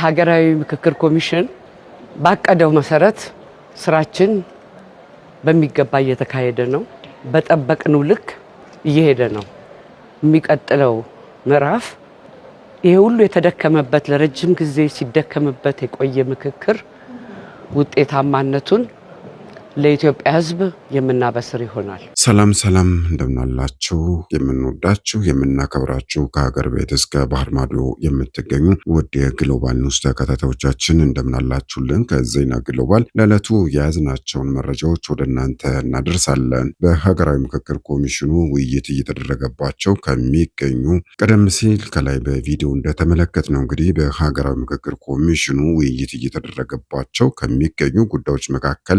ሀገራዊ ምክክር ኮሚሽን ባቀደው መሰረት ስራችን በሚገባ እየተካሄደ ነው። በጠበቅነው ልክ እየሄደ ነው። የሚቀጥለው ምዕራፍ ይሄ ሁሉ የተደከመበት ለረጅም ጊዜ ሲደከምበት የቆየ ምክክር ውጤታማነቱን ለኢትዮጵያ ሕዝብ የምናበስር ይሆናል። ሰላም ሰላም፣ እንደምናላችሁ የምንወዳችሁ የምናከብራችሁ ከሀገር ቤት እስከ ባህር ማዶ የምትገኙ ውድ የግሎባል ኒውስ ተከታታዮቻችን እንደምናላችሁልን። ከዜና ግሎባል ለዕለቱ የያዝናቸውን መረጃዎች ወደ እናንተ እናደርሳለን። በሀገራዊ ምክክር ኮሚሽኑ ውይይት እየተደረገባቸው ከሚገኙ ቀደም ሲል ከላይ በቪዲዮ እንደተመለከትነው እንግዲህ በሀገራዊ ምክክር ኮሚሽኑ ውይይት እየተደረገባቸው ከሚገኙ ጉዳዮች መካከል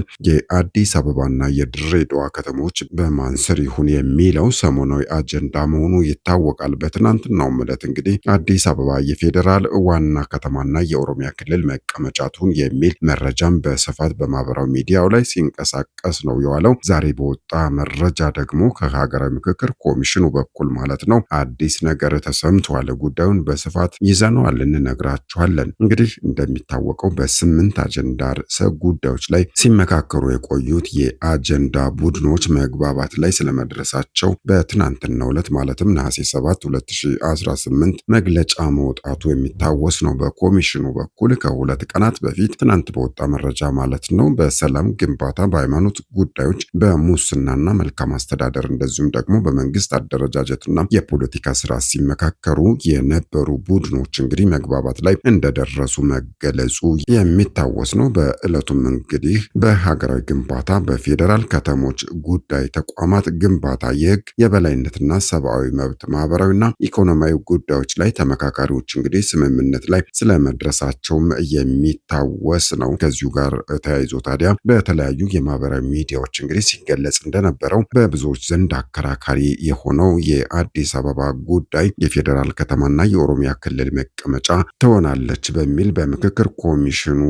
የአዲስ አበባና የድሬዳዋ ከተሞች በማን ስር ይሁን የሚለው ሰሞናዊ አጀንዳ መሆኑ ይታወቃል። በትናንትናው ዕለት እንግዲህ አዲስ አበባ የፌዴራል ዋና ከተማና የኦሮሚያ ክልል መቀመጫ ትሁን የሚል መረጃም በስፋት በማህበራዊ ሚዲያው ላይ ሲንቀሳቀስ ነው የዋለው። ዛሬ በወጣ መረጃ ደግሞ ከሀገራዊ ምክክር ኮሚሽኑ በኩል ማለት ነው አዲስ ነገር ተሰምቷል። ጉዳዩን በስፋት ይዘነዋል፣ እንነግራችኋለን። እንግዲህ እንደሚታወቀው በ8 አጀንዳ ርዕሰ ጉዳዮች ላይ ሲመካከሩ የቆዩት የአጀንዳ ቡድኖች መግባባት ላይ ስለመድረሳቸው በትናንትናው ዕለት ማለትም ነሐሴ 7 2018 መግለጫ መውጣቱ የሚታወስ ነው። በኮሚሽኑ በኩል ከሁለት ቀናት በፊት ትናንት በወጣ መረጃ ማለት ነው በሰላም ግንባታ፣ በሃይማኖት ጉዳዮች፣ በሙስናና መልካም አስተዳደር እንደዚሁም ደግሞ በመንግስት አደረጃጀትና የፖለቲካ ስራ ሲመካከሩ የነበሩ ቡድኖች እንግዲህ መግባባት ላይ እንደደረሱ መገለጹ የሚታወስ ነው። በዕለቱም እንግዲህ በሀገራዊ ግንባታ፣ በፌዴራል ከተሞች ጉዳይ፣ ተቋማት ግንባታ፣ የህግ የበላይነትና ሰብአዊ መብት፣ ማህበራዊና ኢኮኖሚያዊ ጉዳዮች ላይ ተመካካሪዎች እንግዲህ ስምምነት ላይ ስለመድረሳቸውም የሚታወስ ነው። ከዚሁ ጋር ተያይዞ ታዲያ በተለያዩ የማህበራዊ ሚዲያዎች እንግዲህ ሲገለጽ እንደነበረው በብዙዎች ዘንድ አከራካሪ የሆነው የአዲስ አበባ ጉዳይ የፌዴራል ከተማና የኦሮሚያ ክልል መቀመጫ ትሆናለች በሚል በምክክር ኮሚሽኑ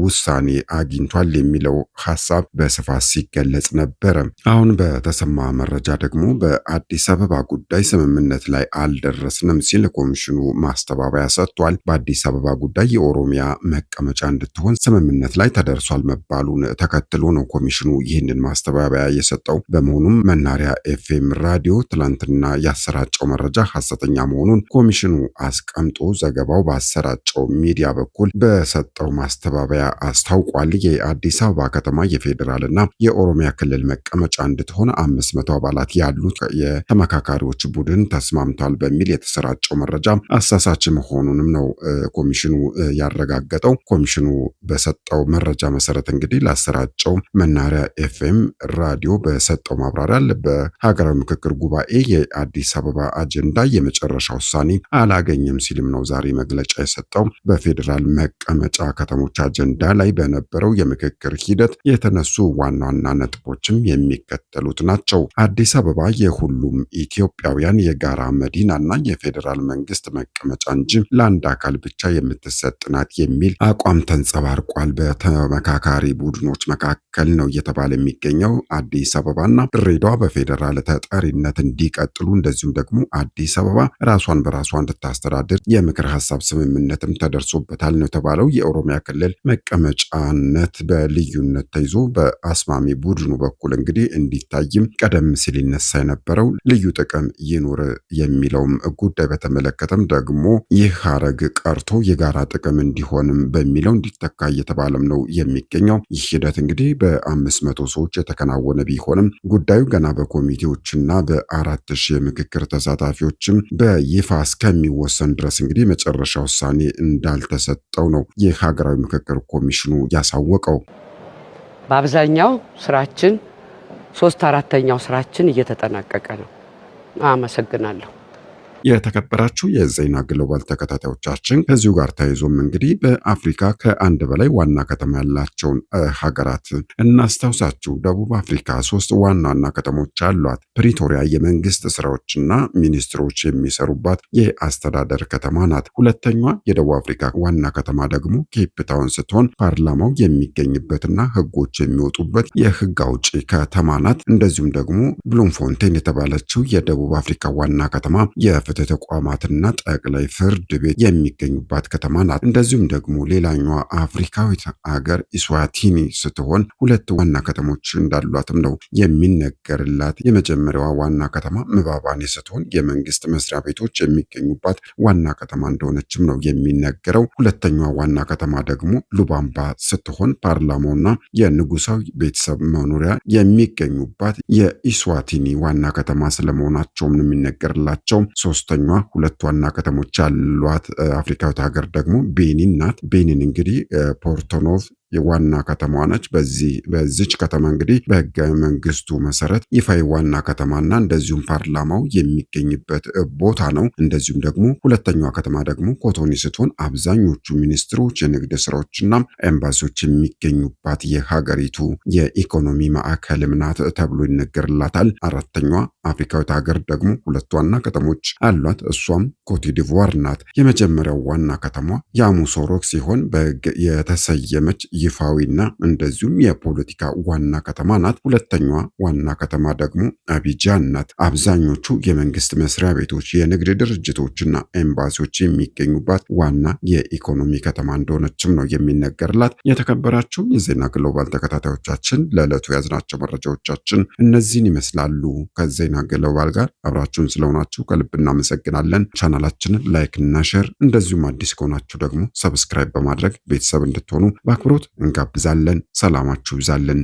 ውሳኔ አግኝቷል የሚለው ሐሳብ በስፋት ሲገለጽ ነበረ። አሁን በተሰማ መረጃ ደግሞ በአዲስ አበባ ጉዳይ ስምምነት ላይ አልደረስንም ሲል ኮሚሽኑ ማስተባበያ ሰጥቷል። በአዲስ አበባ ጉዳይ የኦሮሚያ መቀመጫ እንድትሆን ስምምነት ላይ ተደርሷል መባሉን ተከትሎ ነው ኮሚሽኑ ይህንን ማስተባበያ የሰጠው። በመሆኑም መናሪያ ኤፍኤም ራዲዮ ትላንትና ያሰራጨው መረጃ ሐሰተኛ መሆኑን ኮሚሽኑ አስቀምጦ ዘገባው ባሰራጨው ሚዲያ በኩል በሰጠው ማስተባበያ አስታውቋል። የአዲስ አበባ ከተማ የፌዴራልና የኦሮሚያ ክልል መቀመጫ እንድትሆን 500 አባላት ያሉት የተመካካሪዎች ቡድን ተስማምቷል በሚል የተሰራጨው መረጃ አሳሳች መሆኑንም ነው ኮሚሽኑ ያረጋገጠው። ኮሚሽኑ በሰጠው መረጃ መሰረት እንግዲህ ላሰራጨው መናሪያ ኤፍኤም ራዲዮ በሰጠው ማብራሪያ በሀገራዊ ምክክር ጉባኤ የአዲስ አበባ አጀንዳ የመጨረሻ ውሳኔ አላገኘም ሲልም ነው ዛሬ መግለጫ የሰጠው። በፌዴራል መቀመጫ ከተሞች አጀንዳ ላይ በነበረው የምክክር ሂደት የተነሱ ዋና ዋና ነጥቦችም የሚከተሉት ናቸው። አዲስ አበባ የሁሉም ኢትዮጵያውያን የጋራ መዲናና የፌዴራል መንግስት መቀመጫ እንጂ ለአንድ አካል ብቻ የምትሰጥ ናት የሚል አቋም ተንጸባርቋል። በተመካካሪ ቡድኖች መካከል ነው እየተባለ የሚገኘው አዲስ አበባና ድሬዳዋ በፌዴራል ተጠሪነት እንዲቀጥሉ እንደዚሁም ደግሞ አዲስ አበባ ራሷን በራሷ እንድታስተዳድር የምክር ሀሳብ ስምምነትም ተደርሶበታል ነው የተባለው። የኦሮሚያ ክልል መቀመጫነት በልዩነት ተይዞ በአስማሚ ቡድኑ በኩል እንግዲህ እንዲታይም ቀደም ሲል ይነሳ የነበረው ልዩ ጥቅም ይኑር የሚለውም ጉዳይ በተመለከተም ደግሞ ይህ ሀረግ ቀርቶ የጋራ ጥቅም እንዲሆንም በሚለው እንዲተካ እየተባለም ነው የሚገኘው። ይህ ሂደት እንግዲህ በ500 ሰዎች የተከናወነ ቢሆንም ጉዳዩ ገና በኮሚቴዎችና በ4000 የምክክር ተሳታፊዎችም በይፋ እስከሚወሰን ድረስ እንግዲህ መጨረሻ ውሳኔ እንዳልተሰጠው ነው የሀገራዊ ምክክር ኮሚሽኑ ያሳወቀው። በአብዛኛው ስራችን 3/4ኛው ስራችን እየተጠናቀቀ ነው። አመሰግናለሁ። የተከበራችሁ የዜና ግሎባል ተከታታዮቻችን ከዚሁ ጋር ተያይዞም እንግዲህ በአፍሪካ ከአንድ በላይ ዋና ከተማ ያላቸውን ሀገራት እናስታውሳችሁ። ደቡብ አፍሪካ 3 ዋና ዋና ከተሞች አሏት። ፕሪቶሪያ የመንግስት ስራዎችና ሚኒስትሮች የሚሰሩባት የአስተዳደር ከተማ ናት። ሁለተኛዋ የደቡብ አፍሪካ ዋና ከተማ ደግሞ ኬፕ ታውን ስትሆን ፓርላማው የሚገኝበትና ህጎች የሚወጡበት የህግ አውጪ ከተማ ናት። እንደዚሁም ደግሞ ብሉምፎንቴን የተባለችው የደቡብ አፍሪካ ዋና ከተማ የፍትህ ተቋማትና ጠቅላይ ፍርድ ቤት የሚገኙባት ከተማ ናት። እንደዚሁም ደግሞ ሌላኛዋ አፍሪካዊት ሀገር ኢስዋቲኒ ስትሆን ሁለት ዋና ከተሞች እንዳሏትም ነው የሚነገርላት። የመጀመሪያዋ ዋና ከተማ ምባባኔ ስትሆን የመንግስት መስሪያ ቤቶች የሚገኙባት ዋና ከተማ እንደሆነችም ነው የሚነገረው። ሁለተኛዋ ዋና ከተማ ደግሞ ሉባምባ ስትሆን ፓርላማውና የንጉሳዊ ቤተሰብ መኖሪያ የሚገኙባት የኢስዋቲኒ ዋና ከተማ ስለመሆናቸውም ነው የሚነገርላቸው። ሶስተኛዋ ሁለት ዋና ከተሞች ያሏት አፍሪካዊት ሀገር ደግሞ ቤኒን ናት። ቤኒን እንግዲህ ፖርቶኖቭ የዋና ከተማዋ ነች። በዚች ከተማ እንግዲህ በህገ መንግስቱ መሰረት ይፋዊ ዋና ከተማና እንደዚሁም ፓርላማው የሚገኝበት ቦታ ነው። እንደዚሁም ደግሞ ሁለተኛዋ ከተማ ደግሞ ኮቶኒ ስትሆን አብዛኞቹ ሚኒስትሮች፣ የንግድ ስራዎችና ኤምባሲዎች የሚገኙባት የሀገሪቱ የኢኮኖሚ ማዕከልም ናት ተብሎ ይነገርላታል። አራተኛዋ አፍሪካዊት ሀገር ደግሞ ሁለት ዋና ከተሞች አሏት። እሷም ኮትዲቯር ናት። የመጀመሪያው ዋና ከተማ ያሙሶሮክ ሲሆን በህግ የተሰየመች ይፋዊና እንደዚሁም የፖለቲካ ዋና ከተማ ናት። ሁለተኛዋ ዋና ከተማ ደግሞ አቢጃን ናት። አብዛኞቹ የመንግስት መስሪያ ቤቶች፣ የንግድ ድርጅቶችና ኤምባሲዎች የሚገኙባት ዋና የኢኮኖሚ ከተማ እንደሆነችም ነው የሚነገርላት። የተከበራችሁ የዜና ግሎባል ተከታታዮቻችን ለዕለቱ ያዝናቸው መረጃዎቻችን እነዚህን ይመስላሉ። ከዜና ግሎባል ጋር አብራችሁን ስለሆናችሁ ከልብ እናመሰግናለን። ቻናላችንን ላይክ እና ሼር እንደዚሁም አዲስ ከሆናችሁ ደግሞ ሰብስክራይብ በማድረግ ቤተሰብ እንድትሆኑ በአክብሮት እንጋብዛለን። ሰላማችሁ ይብዛልን።